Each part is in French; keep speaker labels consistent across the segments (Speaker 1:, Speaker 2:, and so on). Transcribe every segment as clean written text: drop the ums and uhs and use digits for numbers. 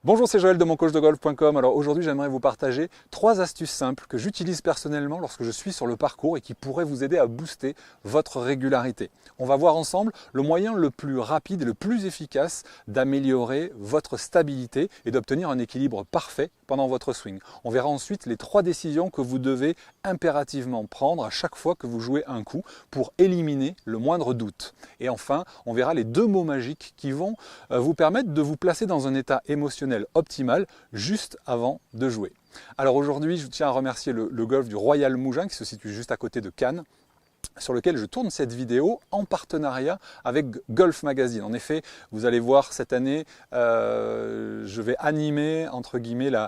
Speaker 1: Bonjour, c'est Joël de moncoachdegolf.com. Alors aujourd'hui, j'aimerais vous partager 3 astuces simples que j'utilise personnellement lorsque je suis sur le parcours et qui pourraient vous aider à booster votre régularité. On va voir ensemble le moyen le plus rapide et le plus efficace d'améliorer votre stabilité et d'obtenir un équilibre parfait pendant votre swing. On verra ensuite les 3 décisions que vous devez impérativement prendre à chaque fois que vous jouez un coup pour éliminer le moindre doute. Et enfin, on verra les 2 mots magiques qui vont vous permettre de vous placer dans un état émotionnel optimal juste avant de jouer. Alors aujourd'hui, je tiens à remercier le golf du Royal Mougins qui se situe juste à côté de Cannes, sur lequel je tourne cette vidéo en partenariat avec Golf Magazine. En effet, vous allez voir cette année, je vais animer entre guillemets la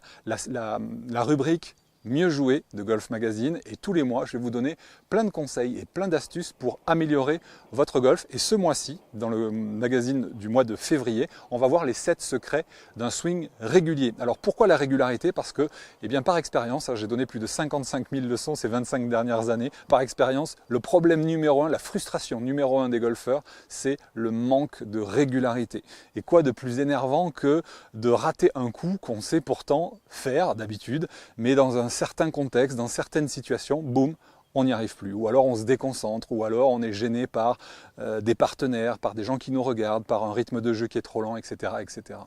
Speaker 1: rubrique Mieux jouer de Golf Magazine, et tous les mois je vais vous donner plein de conseils et plein d'astuces pour améliorer votre golf. Et ce mois-ci, dans le magazine du mois de février, on va voir les 7 secrets d'un swing régulier. Alors pourquoi la régularité? Parce que, eh bien, par expérience, j'ai donné plus de 55 000 leçons ces 25 dernières années. Par expérience, le problème numéro 1, la frustration numéro 1 des golfeurs, c'est le manque de régularité. Et quoi de plus énervant que de rater un coup qu'on sait pourtant faire d'habitude, mais dans un certain contexte, dans certaines situations, boum, on n'y arrive plus. Ou alors on se déconcentre, ou alors on est gêné par des partenaires, par des gens qui nous regardent, par un rythme de jeu qui est trop lent, etc. etc.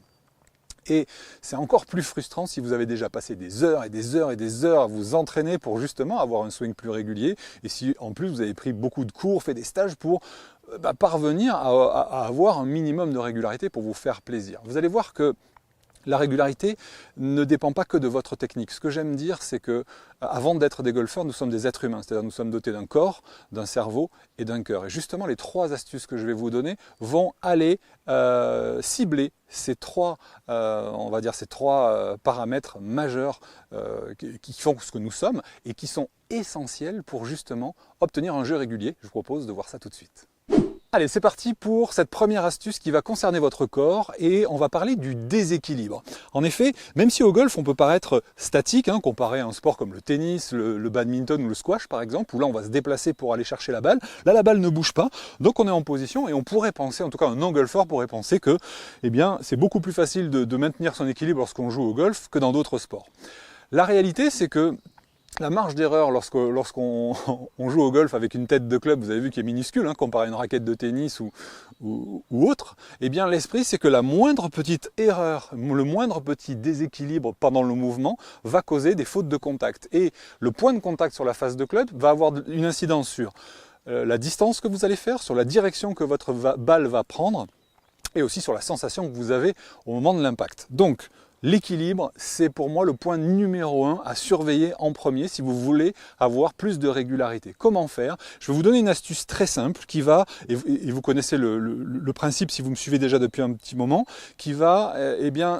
Speaker 1: Et c'est encore plus frustrant si vous avez déjà passé des heures et des heures et des heures à vous entraîner pour justement avoir un swing plus régulier, et si en plus vous avez pris beaucoup de cours, fait des stages pour parvenir à avoir un minimum de régularité pour vous faire plaisir. Vous allez voir que la régularité ne dépend pas que de votre technique. Ce que j'aime dire, c'est que avant d'être des golfeurs, nous sommes des êtres humains. C'est-à-dire nous sommes dotés d'un corps, d'un cerveau et d'un cœur. Et justement, les 3 astuces que je vais vous donner vont aller cibler ces 3, on va dire ces 3 paramètres majeurs qui font ce que nous sommes et qui sont essentiels pour justement obtenir un jeu régulier. Je vous propose de voir ça tout de suite. Allez, c'est parti pour cette première astuce qui va concerner votre corps, et on va parler du déséquilibre. En effet, même si au golf on peut paraître statique, comparé à un sport comme le tennis, le badminton ou le squash par exemple, où là on va se déplacer pour aller chercher la balle, là la balle ne bouge pas, donc on est en position et on pourrait penser, en tout cas un non-golfeur pourrait penser que c'est beaucoup plus facile de maintenir son équilibre lorsqu'on joue au golf que dans d'autres sports. La réalité, c'est que la marge d'erreur lorsqu'on joue au golf avec une tête de club, vous avez vu, qui est minuscule, comparé à une raquette de tennis ou autre, eh bien l'esprit, c'est que la moindre petite erreur, le moindre petit déséquilibre pendant le mouvement va causer des fautes de contact. Et le point de contact sur la face de club va avoir une incidence sur la distance que vous allez faire, sur la direction que votre balle va prendre, et aussi sur la sensation que vous avez au moment de l'impact. Donc, l'équilibre, c'est pour moi le point numéro 1 à surveiller en premier si vous voulez avoir plus de régularité. Comment faire? Je vais vous donner une astuce très simple qui va, et vous connaissez le principe si vous me suivez déjà depuis un petit moment, qui va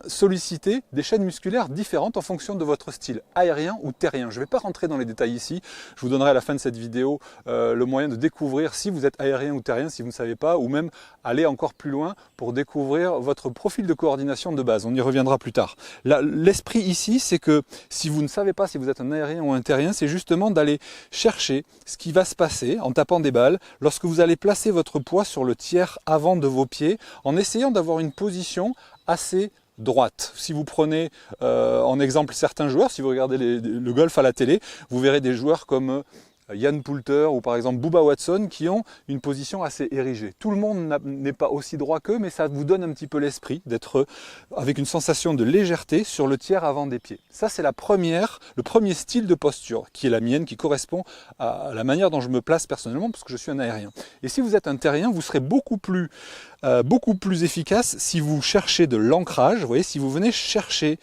Speaker 1: solliciter des chaînes musculaires différentes en fonction de votre style, aérien ou terrien. Je ne vais pas rentrer dans les détails ici, je vous donnerai à la fin de cette vidéo le moyen de découvrir si vous êtes aérien ou terrien, si vous ne savez pas, ou même aller encore plus loin pour découvrir votre profil de coordination de base. On y reviendra plus tard. L'esprit ici, c'est que si vous ne savez pas si vous êtes un aérien ou un terrien, c'est justement d'aller chercher ce qui va se passer en tapant des balles lorsque vous allez placer votre poids sur le tiers avant de vos pieds, en essayant d'avoir une position assez droite. Si vous prenez en exemple certains joueurs, si vous regardez le golf à la télé, vous verrez des joueurs comme Ian Poulter ou par exemple Bubba Watson qui ont une position assez érigée. Tout le monde n'est pas aussi droit qu'eux, mais ça vous donne un petit peu l'esprit d'être avec une sensation de légèreté sur le tiers avant des pieds. Ça, c'est le premier style de posture qui est la mienne, qui correspond à la manière dont je me place personnellement, parce que je suis un aérien. Et si vous êtes un terrien, vous serez beaucoup plus efficace si vous cherchez de l'ancrage. Vous voyez, si vous venez chercher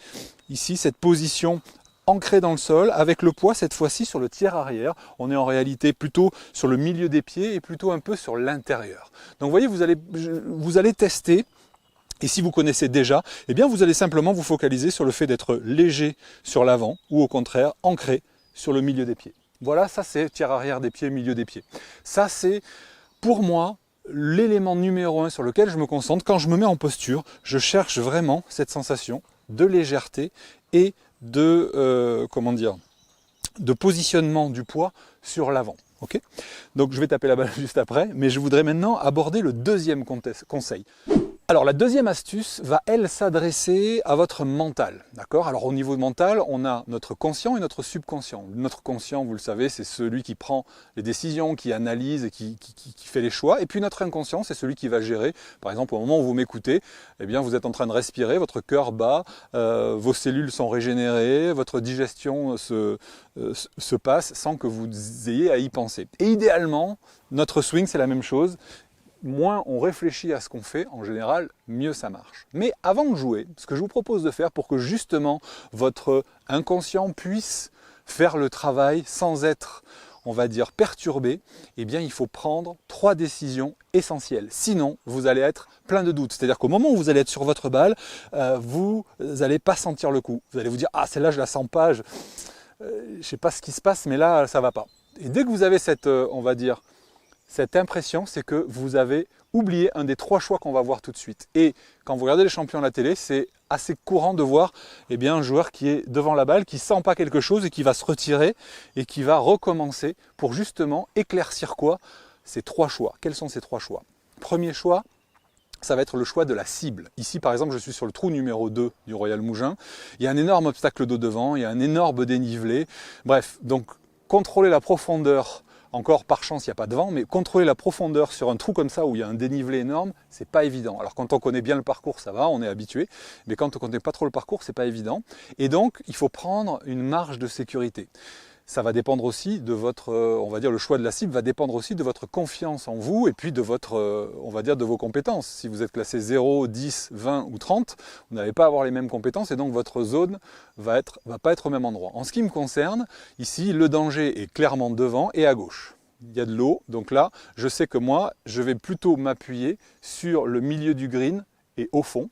Speaker 1: ici cette position ancré dans le sol, avec le poids cette fois-ci sur le tiers arrière. On est en réalité plutôt sur le milieu des pieds et plutôt un peu sur l'intérieur. Donc vous voyez, vous allez tester, et si vous connaissez déjà, eh bien vous allez simplement vous focaliser sur le fait d'être léger sur l'avant, ou au contraire ancré sur le milieu des pieds. Voilà, ça c'est tiers arrière des pieds, milieu des pieds. Ça c'est pour moi l'élément numéro 1 sur lequel je me concentre. Quand je me mets en posture, je cherche vraiment cette sensation de légèreté et de positionnement du poids sur l'avant. Okay, donc je vais taper la balle juste après, mais je voudrais maintenant aborder le deuxième conseil. Alors la deuxième astuce va, elle, s'adresser à votre mental, d'accord? Alors au niveau mental, on a notre conscient et notre subconscient. Notre conscient, vous le savez, c'est celui qui prend les décisions, qui analyse et qui fait les choix. Et puis notre inconscient, c'est celui qui va gérer. Par exemple, au moment où vous m'écoutez, eh bien, vous êtes en train de respirer, votre cœur bat, vos cellules sont régénérées, votre digestion se passe sans que vous ayez à y penser. Et idéalement, notre swing, c'est la même chose. Moins on réfléchit à ce qu'on fait, en général, mieux ça marche. Mais avant de jouer, ce que je vous propose de faire pour que justement votre inconscient puisse faire le travail sans être, on va dire, perturbé, eh bien il faut prendre 3 décisions essentielles. Sinon, vous allez être plein de doutes. C'est-à-dire qu'au moment où vous allez être sur votre balle, vous n'allez pas sentir le coup. Vous allez vous dire « Ah, celle-là, je la sens pas, je ne sais pas ce qui se passe, mais là, ça ne va pas. » Et dès que vous avez cette, on va dire, cette impression, c'est que vous avez oublié un des 3 choix qu'on va voir tout de suite. Et quand vous regardez les champions à la télé, c'est assez courant de voir un joueur qui est devant la balle, qui ne sent pas quelque chose et qui va se retirer et qui va recommencer pour justement éclaircir quoi? Ces 3 choix. Quels sont ces 3 choix? Premier choix, ça va être le choix de la cible. Ici, par exemple, je suis sur le trou numéro 2 du Royal Mougins. Il y a un énorme obstacle d'eau devant, il y a un énorme dénivelé. Bref, donc contrôler la profondeur. Encore par chance, il n'y a pas de vent, mais contrôler la profondeur sur un trou comme ça où il y a un dénivelé énorme, c'est pas évident. Alors quand on connaît bien le parcours, ça va, on est habitué, mais quand on ne connaît pas trop le parcours, c'est pas évident. Et donc, il faut prendre une marge de sécurité. Ça va dépendre aussi de votre, on va dire, le choix de la cible va dépendre aussi de votre confiance en vous et puis de votre, on va dire, de vos compétences. Si vous êtes classé 0, 10, 20 ou 30, vous n'allez pas avoir les mêmes compétences et donc votre zone va pas être au même endroit. En ce qui me concerne, ici, le danger est clairement devant et à gauche. Il y a de l'eau, donc là, je sais que moi, je vais plutôt m'appuyer sur le milieu du green et au fond.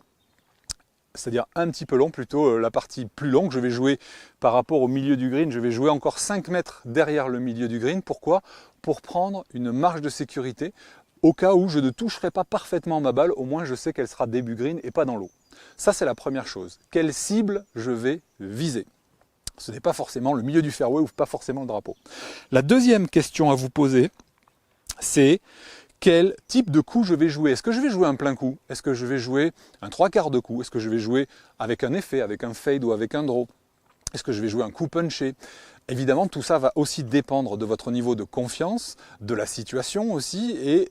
Speaker 1: C'est-à-dire un petit peu long, plutôt la partie plus longue. Je vais jouer par rapport au milieu du green, je vais jouer encore 5 mètres derrière le milieu du green. Pourquoi? Pour prendre une marge de sécurité au cas où je ne toucherai pas parfaitement ma balle, au moins je sais qu'elle sera début green et pas dans l'eau. Ça c'est la première chose. Quelle cible je vais viser? Ce n'est pas forcément le milieu du fairway ou pas forcément le drapeau. La deuxième question à vous poser, c'est quel type de coup je vais jouer. Est-ce que je vais jouer un plein coup? Est-ce que je vais jouer un 3/4 de coup? Est-ce que je vais jouer avec un effet, avec un fade ou avec un draw? Est-ce que je vais jouer un coup punché? Évidemment, tout ça va aussi dépendre de votre niveau de confiance, de la situation aussi, et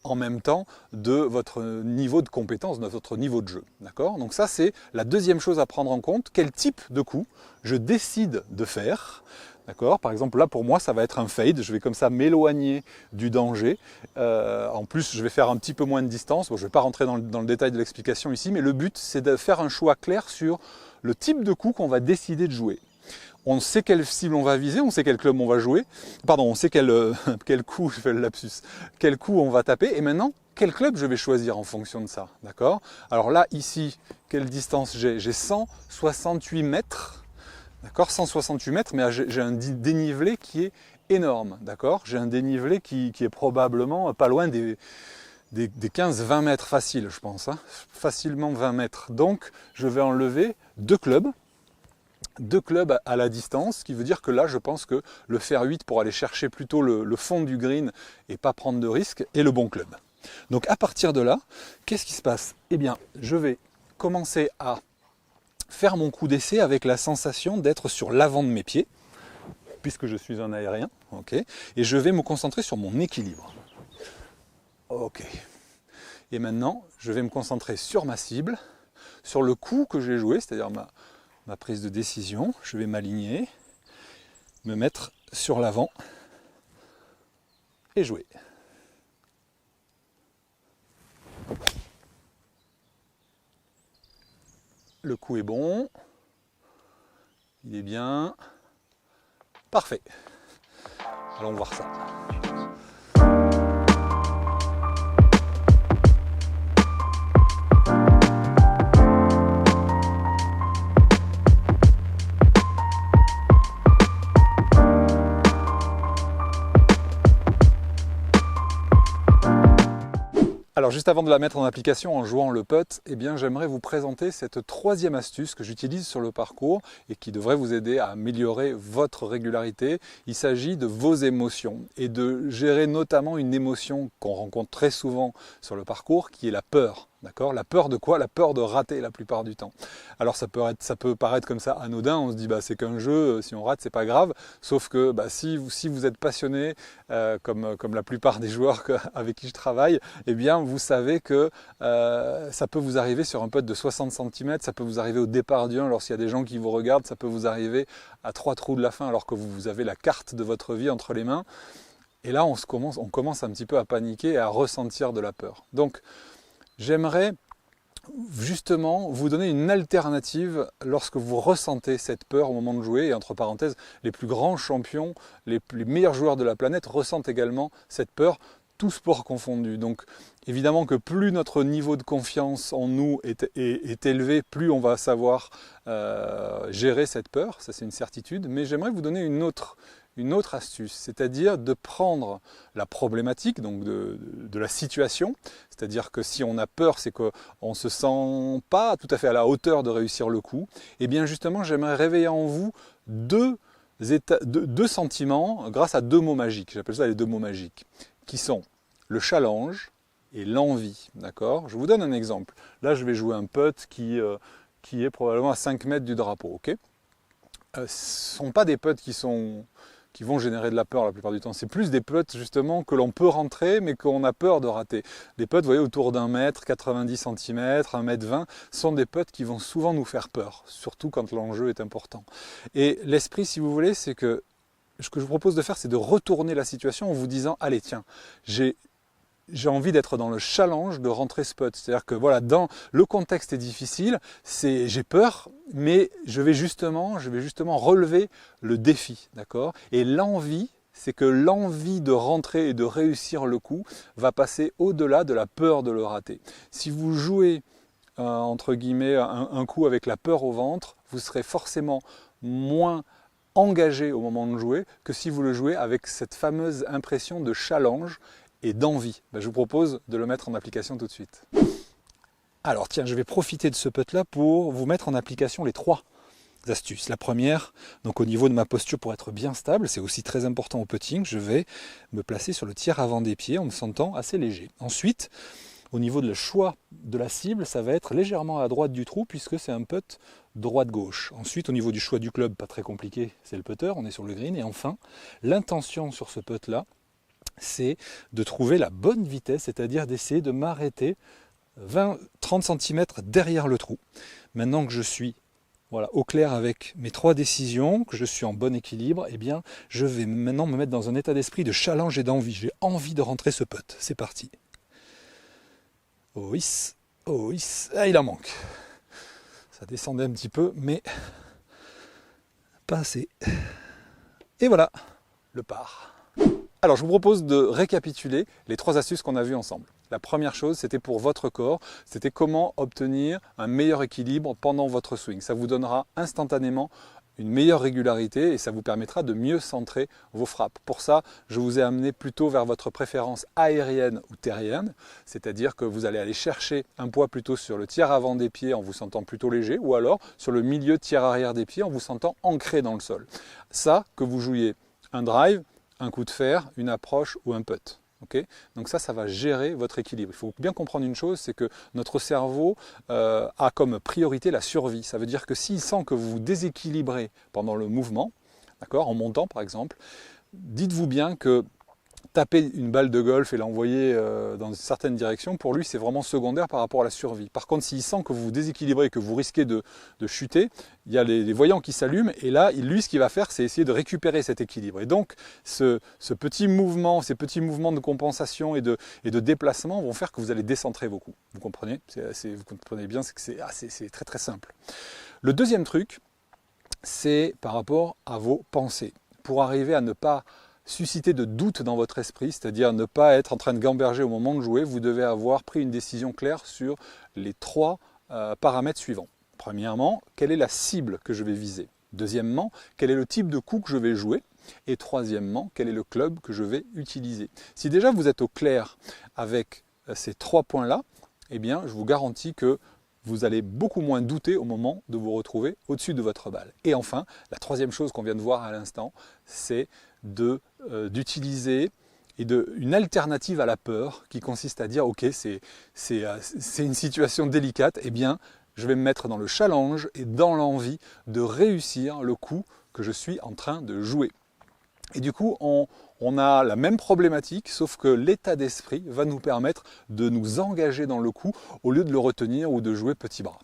Speaker 1: en même temps de votre niveau de compétence, de votre niveau de jeu. D'accord? Donc ça, c'est la deuxième chose à prendre en compte. Quel type de coup je décide de faire? D'accord? Par exemple, là, pour moi, ça va être un fade. Je vais comme ça m'éloigner du danger. En plus, je vais faire un petit peu moins de distance. Bon, je ne vais pas rentrer dans le détail de l'explication ici, mais le but, c'est de faire un choix clair sur le type de coup qu'on va décider de jouer. On sait quelle cible on va viser, on sait quel club on va jouer. Pardon, on sait quel coup, je fais le lapsus, quel coup on va taper. Et maintenant, quel club je vais choisir en fonction de ça. D'accord? Alors là, ici, quelle distance j'ai? J'ai 168 mètres. D'accord, 168 mètres, mais j'ai un dénivelé qui est énorme, d'accord? J'ai un dénivelé qui est probablement pas loin des 15-20 mètres faciles, je pense, hein, facilement 20 mètres. Donc, je vais enlever 2 clubs à la distance, ce qui veut dire que là, je pense que le fer 8 pour aller chercher plutôt le fond du green et pas prendre de risque est le bon club. Donc, à partir de là, qu'est-ce qui se passe? Eh bien, je vais commencer à faire mon coup d'essai avec la sensation d'être sur l'avant de mes pieds, puisque je suis un aérien, ok, et je vais me concentrer sur mon équilibre. Ok. Et maintenant, je vais me concentrer sur ma cible, sur le coup que j'ai joué, c'est-à-dire ma prise de décision. Je vais m'aligner, me mettre sur l'avant et jouer. Le coup est bon, il est bien, parfait. Allons voir ça. Alors juste avant de la mettre en application en jouant le putt, eh bien j'aimerais vous présenter cette troisième astuce que j'utilise sur le parcours et qui devrait vous aider à améliorer votre régularité. Il s'agit de vos émotions et de gérer notamment une émotion qu'on rencontre très souvent sur le parcours qui est la peur. D'accord? La peur de quoi? La peur de rater la plupart du temps. Alors ça peut paraître comme ça anodin, on se dit bah, c'est qu'un jeu, si on rate c'est pas grave, sauf que bah, si vous êtes passionné, comme la plupart des joueurs avec qui je travaille, eh bien vous savez que ça peut vous arriver sur un putt de 60 cm, ça peut vous arriver au départ du 1 lorsqu'il y a des gens qui vous regardent, ça peut vous arriver à 3 trous de la fin alors que vous avez la carte de votre vie entre les mains. Et là on commence un petit peu à paniquer et à ressentir de la peur. Donc j'aimerais justement vous donner une alternative lorsque vous ressentez cette peur au moment de jouer. Et entre parenthèses, les plus grands champions, les meilleurs joueurs de la planète ressentent également cette peur, tous sports confondus. Donc évidemment que plus notre niveau de confiance en nous est élevé, plus on va savoir gérer cette peur, ça c'est une certitude. Mais j'aimerais vous donner une autre astuce, c'est-à-dire de prendre la problématique donc de la situation, c'est-à-dire que si on a peur, c'est qu'on ne se sent pas tout à fait à la hauteur de réussir le coup, et bien justement j'aimerais réveiller en vous deux sentiments grâce à deux mots magiques, j'appelle ça les deux mots magiques, qui sont le challenge et l'envie, d'accord? Je vous donne un exemple, là je vais jouer un putt qui est probablement à 5 mètres du drapeau, ok? Ce ne sont pas des putts qui vont générer de la peur la plupart du temps. C'est plus des putts justement que l'on peut rentrer mais qu'on a peur de rater. Des putts, vous voyez, autour d'un mètre, 90 cm, 1,20 m, sont des putts qui vont souvent nous faire peur, surtout quand l'enjeu est important. Et l'esprit, si vous voulez, c'est que ce que je vous propose de faire, c'est de retourner la situation en vous disant « Allez, tiens, j'ai envie d'être dans le challenge de rentrer ce putt. C'est-à-dire que voilà, dans le contexte est difficile, j'ai peur, mais je vais justement relever le défi, d'accord? Et l'envie, c'est que l'envie de rentrer et de réussir le coup va passer au-delà de la peur de le rater. Si vous jouez entre guillemets un coup avec la peur au ventre, vous serez forcément moins engagé au moment de jouer que si vous le jouez avec cette fameuse impression de challenge et d'envie. Je vous propose de le mettre en application tout de suite. Alors tiens, je vais profiter de ce putt-là pour vous mettre en application les 3 astuces. La première, donc au niveau de ma posture pour être bien stable, c'est aussi très important au putting, je vais me placer sur le tiers avant des pieds en me sentant assez léger. Ensuite, au niveau de le choix de la cible, ça va être légèrement à droite du trou puisque c'est un putt droite-gauche. Ensuite, au niveau du choix du club, pas très compliqué, c'est le putter, on est sur le green. Et enfin, l'intention sur ce putt-là, c'est de trouver la bonne vitesse, c'est-à-dire d'essayer de m'arrêter 20-30 cm derrière le trou. Maintenant que je suis au clair avec mes 3 décisions, que je suis en bon équilibre, eh bien, je vais maintenant me mettre dans un état d'esprit de challenge et d'envie. J'ai envie de rentrer ce putt. C'est parti. Oh yes, oh yes. Ah, il en manque. Ça descendait un petit peu, mais pas assez. Et voilà, le par. Alors je vous propose de récapituler les 3 astuces qu'on a vues ensemble. La première chose, c'était pour votre corps, c'était comment obtenir un meilleur équilibre pendant votre swing. Ça vous donnera instantanément une meilleure régularité et ça vous permettra de mieux centrer vos frappes. Pour ça, je vous ai amené plutôt vers votre préférence aérienne ou terrienne, c'est-à-dire que vous allez aller chercher un poids plutôt sur le tiers avant des pieds en vous sentant plutôt léger ou alors sur le milieu tiers arrière des pieds en vous sentant ancré dans le sol. Ça, que vous jouiez un drive, un coup de fer, une approche ou un putt. Okay, donc ça va gérer votre équilibre. Il faut bien comprendre une chose, c'est que notre cerveau a comme priorité la survie. Ça veut dire que s'il sent que vous vous déséquilibrez pendant le mouvement, d'accord, en montant par exemple, dites-vous bien que taper une balle de golf et l'envoyer dans une certaine direction, pour lui c'est vraiment secondaire par rapport à la survie. Par contre, s'il sent que vous vous déséquilibrez, que vous risquez de chuter, il y a les voyants qui s'allument et là, lui ce qu'il va faire, c'est essayer de récupérer cet équilibre. Et donc, ce petit mouvement, ces petits mouvements de compensation et de déplacement vont faire que vous allez décentrer vos coups. Vous comprenez? Vous comprenez bien, c'est très très simple. Le deuxième truc, c'est par rapport à vos pensées. Pour arriver à ne pas susciter de doute dans votre esprit, c'est-à-dire ne pas être en train de gamberger au moment de jouer, vous devez avoir pris une décision claire sur les 3 paramètres suivants. Premièrement, quelle est la cible que je vais viser? Deuxièmement, quel est le type de coup que je vais jouer? Et troisièmement, quel est le club que je vais utiliser? Si déjà vous êtes au clair avec ces 3 points-là, eh bien je vous garantis que vous allez beaucoup moins douter au moment de vous retrouver au-dessus de votre balle. Et enfin, la troisième chose qu'on vient de voir à l'instant, c'est d'utiliser et une alternative à la peur qui consiste à dire ok, c'est une situation délicate, eh bien je vais me mettre dans le challenge et dans l'envie de réussir le coup que je suis en train de jouer. Et du coup, on a la même problématique, sauf que l'état d'esprit va nous permettre de nous engager dans le coup au lieu de le retenir ou de jouer petit bras.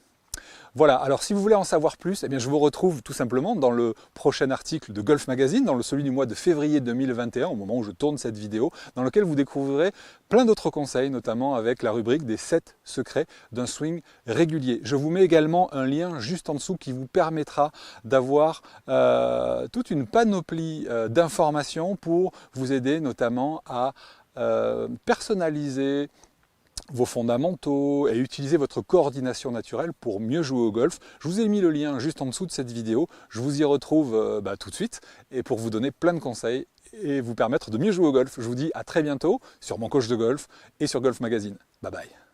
Speaker 1: Voilà, alors si vous voulez en savoir plus, eh bien je vous retrouve tout simplement dans le prochain article de Golf Magazine, dans celui du mois de février 2021, au moment où je tourne cette vidéo, dans lequel vous découvrirez plein d'autres conseils, notamment avec la rubrique des 7 secrets d'un swing régulier. Je vous mets également un lien juste en dessous qui vous permettra d'avoir toute une panoplie d'informations pour vous aider notamment à personnaliser vos fondamentaux et utiliser votre coordination naturelle pour mieux jouer au golf. Je vous ai mis le lien juste en dessous de cette vidéo. Je vous y retrouve tout de suite et pour vous donner plein de conseils et vous permettre de mieux jouer au golf. Je vous dis à très bientôt sur Mon Coach de Golf et sur Golf Magazine. Bye bye.